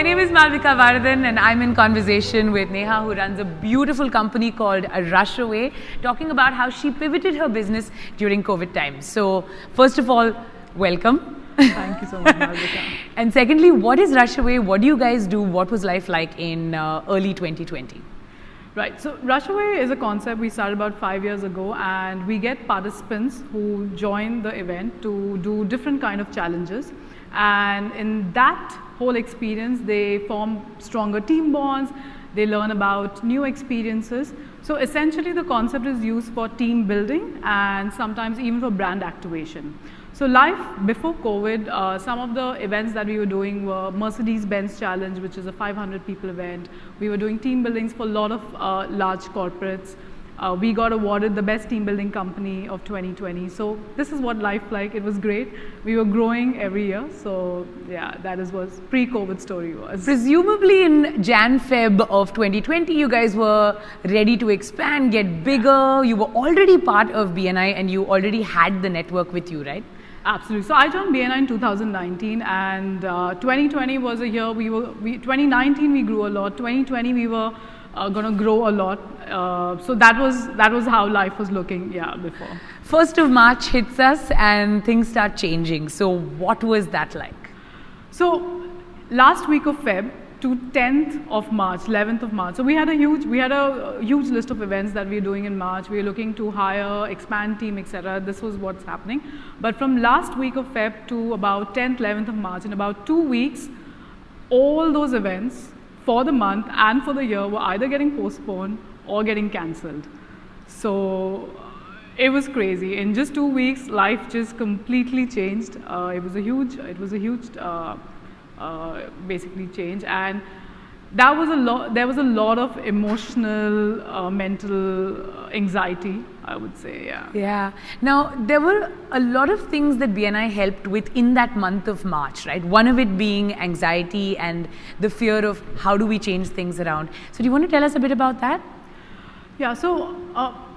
My name is Malvika Varadan and I'm in conversation with Neha, who runs a beautiful company called Rushaway, talking about how she pivoted her business during COVID times. So, first of all, welcome. Thank you so much, Malvika. And secondly, what is Rushaway? What do you guys do? What was life like in early 2020? Right, so Rushaway is a concept we started about 5 years ago, and we get participants who join the event to do different kind of challenges. And in that whole experience, they form stronger team bonds, they learn about new experiences. So essentially the concept is used for team building and sometimes even for brand activation. So life before COVID, some of the events that we were doing were Mercedes-Benz Challenge, which is a 500 people event. We were doing team buildings for a lot of large corporates. We got awarded the best team building company of 2020. So this is what life like. It was great. We were growing every year. So yeah, that is what pre-COVID story was. Presumably in Jan-Feb of 2020, you guys were ready to expand, get bigger. You were already part of BNI and you already had the network with you, right? Absolutely. So I joined BNI in 2019, and 2020 was a year 2019 we grew a lot. 2020 we were going to grow a lot. So that was how life was looking, before. 1st of March hits us and things start changing. So what was that like? So last week of Feb to 10th of March, 11th of March. So we had a huge list of events that we were doing in March. We were looking to hire, expand team, etc. This was what's happening. But from last week of Feb to about 10th, 11th of March, in about 2 weeks, all those events for the month and for the year were either getting postponed or getting cancelled. So it was crazy. In just 2 weeks, life just completely changed. It was a huge basically change, and that was there was a lot of emotional, mental anxiety, I would say, Yeah. Now, there were a lot of things that BNI helped with in that month of March, right? One of it being anxiety and the fear of how do we change things around. So do you want to tell us a bit about that? Yeah, so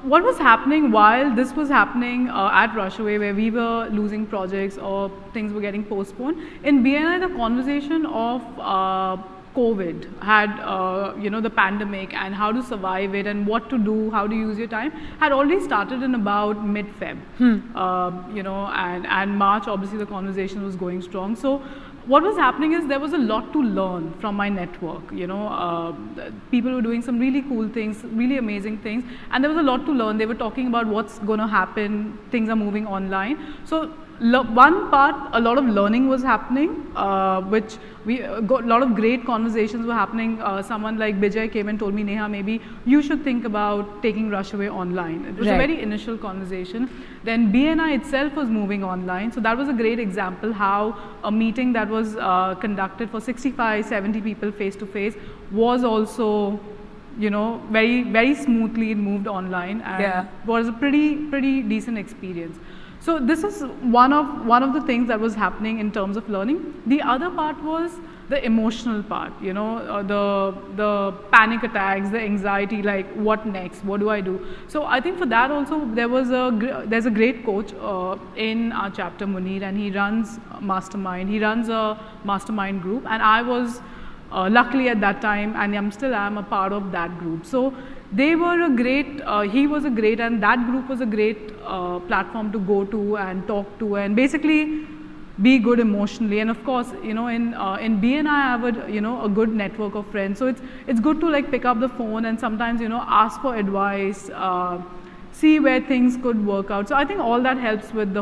what was happening while this was happening at Rushaway, where we were losing projects or things were getting postponed, in BNI the conversation of COVID had, the pandemic and how to survive it and what to do, how to use your time, had already started in about mid-Feb. And March, obviously the conversation was going strong. So what was happening is there was a lot to learn from my network. People were doing some really cool things, really amazing things, and there was a lot to learn. They were talking about what's going to happen, things are moving online. So one part, a lot of learning was happening, which we got a lot of great conversations were happening. Someone like Bijay came and told me, Neha, maybe you should think about taking Rushaway online. It was a very initial conversation. Then BNI itself was moving online. So that was a great example how a meeting that was conducted for 65, 70 people face to face was also, very, very smoothly it moved online, and was a pretty decent experience. So this is one of the things that was happening in terms of learning. The other part was the emotional part, the panic attacks, the anxiety, like what next, what do I do? So I think for that also there's a great coach in our chapter, Munir, and he runs Mastermind. He runs a mastermind group, and I was luckily at that time, and I'm a part of that group. So they were he was a great, and that group was a great platform to go to and talk to and basically be good emotionally. And of course, in BNI I have a good network of friends. So it's good to like pick up the phone and sometimes, ask for advice, see where things could work out. So I think all that helps with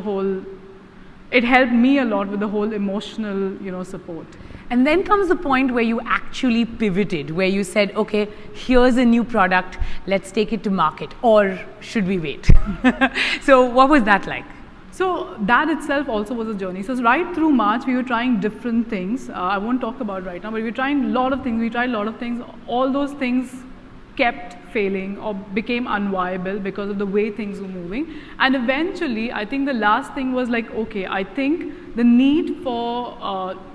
it helped me a lot with the whole emotional, support. And then comes the point where you actually pivoted, where you said, okay, here's a new product, let's take it to market, or should we wait? So what was that like? So that itself also was a journey. So right through March, we were trying different things. I won't talk about right now, but we were trying a lot of things. We tried a lot of things. All those things kept failing or became unviable because of the way things were moving. And eventually, I think the last thing was like, okay, I think the need for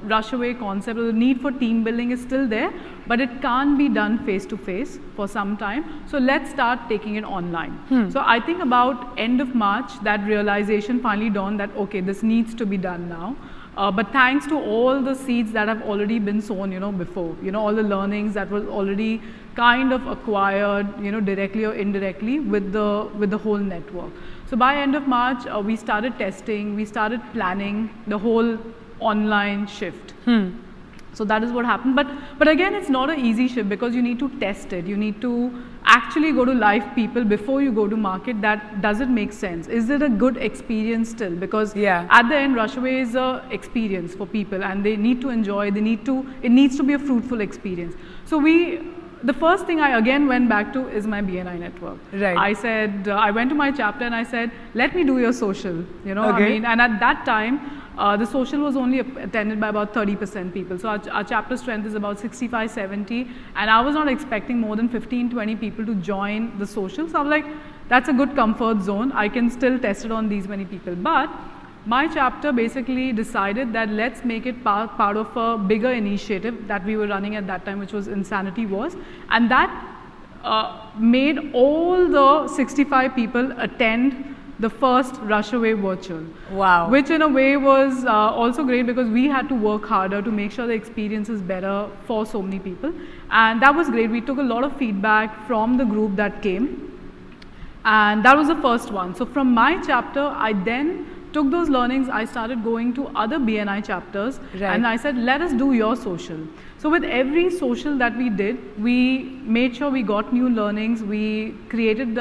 Rushaway concept or the need for team building is still there, but it can't be done face to face for some time. So let's start taking it online. So I think about end of March, that realization finally dawned that, okay, this needs to be done now. But thanks to all the seeds that have already been sown, before, all the learnings that was already kind of acquired, directly or indirectly with the whole network. So by end of March, we started testing, we started planning the whole online shift. So that is what happened. But again, it's not an easy shift because you need to test it. You need to actually go to live people before you go to market. That does it make sense? Is it a good experience still? Because at the end, Rushaway is an experience for people, and they need to enjoy. It needs to be a fruitful experience. So the first thing I again went back to is my BNI network. Right. I said, I went to my chapter and I said, let me do your social. Okay. And at that time, the social was only attended by about 30% people. So our chapter strength is about 65, 70. And I was not expecting more than 15, 20 people to join the social. So I was like, that's a good comfort zone. I can still test it on these many people. But my chapter basically decided that let's make it part of a bigger initiative that we were running at that time, which was Insanity Wars. And that made all the 65 people attend the first Rushaway virtual. Wow. Which in a way was also great because we had to work harder to make sure the experience is better for so many people. And that was great. We took a lot of feedback from the group that came. And that was the first one. So from my chapter, I then took those learnings, I started going to other BNI chapters, and I said, let us do your social. So with every social that we did, we made sure we got new learnings, we created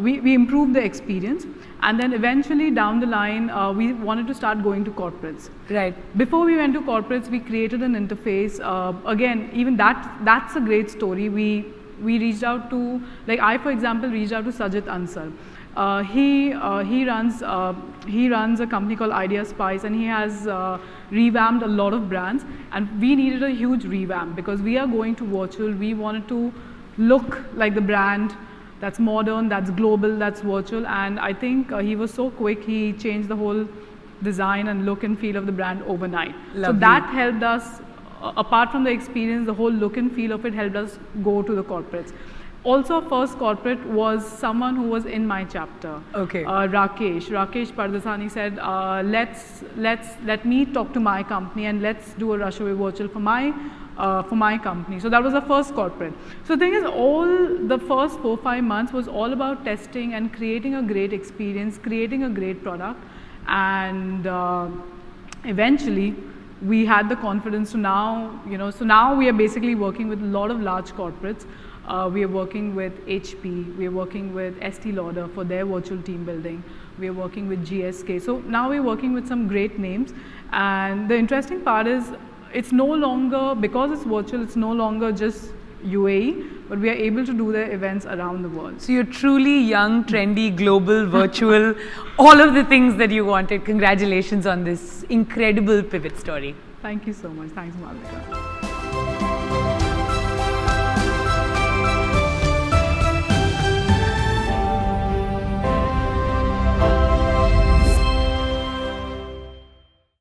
we improved the experience, and then eventually down the line, we wanted to start going to corporates. Right. Before we went to corporates, we created an interface. Again, even that's a great story. We reached out to, like I, for example, reached out to Sajid Ansar. He runs a company called Idea Spice, and he has revamped a lot of brands, and we needed a huge revamp because we are going to virtual. We wanted to look like the brand that's modern, that's global, that's virtual, and I think he was so quick, he changed the whole design and look and feel of the brand overnight. Lovely. So that helped us, apart from the experience, the whole look and feel of it helped us go to the corporates. Also, first corporate was someone who was in my chapter. Okay. Rakesh Pardasani said, let me talk to my company and let's do a Rushaway virtual for my company. So that was the first corporate. So the thing is, all the first 4-5 months was all about testing and creating a great experience, creating a great product, and eventually we had the confidence to now, so now we are basically working with a lot of large corporates. We are working with HP, we are working with Estee Lauder for their virtual team building, we are working with GSK. So now we're working with some great names, and the interesting part is it's no longer, because it's virtual, it's no longer just UAE, but we are able to do the events around the world. So you're truly young, trendy, global, virtual, all of the things that you wanted. Congratulations on this incredible pivot story. Thank you so much. Thanks, Malvika.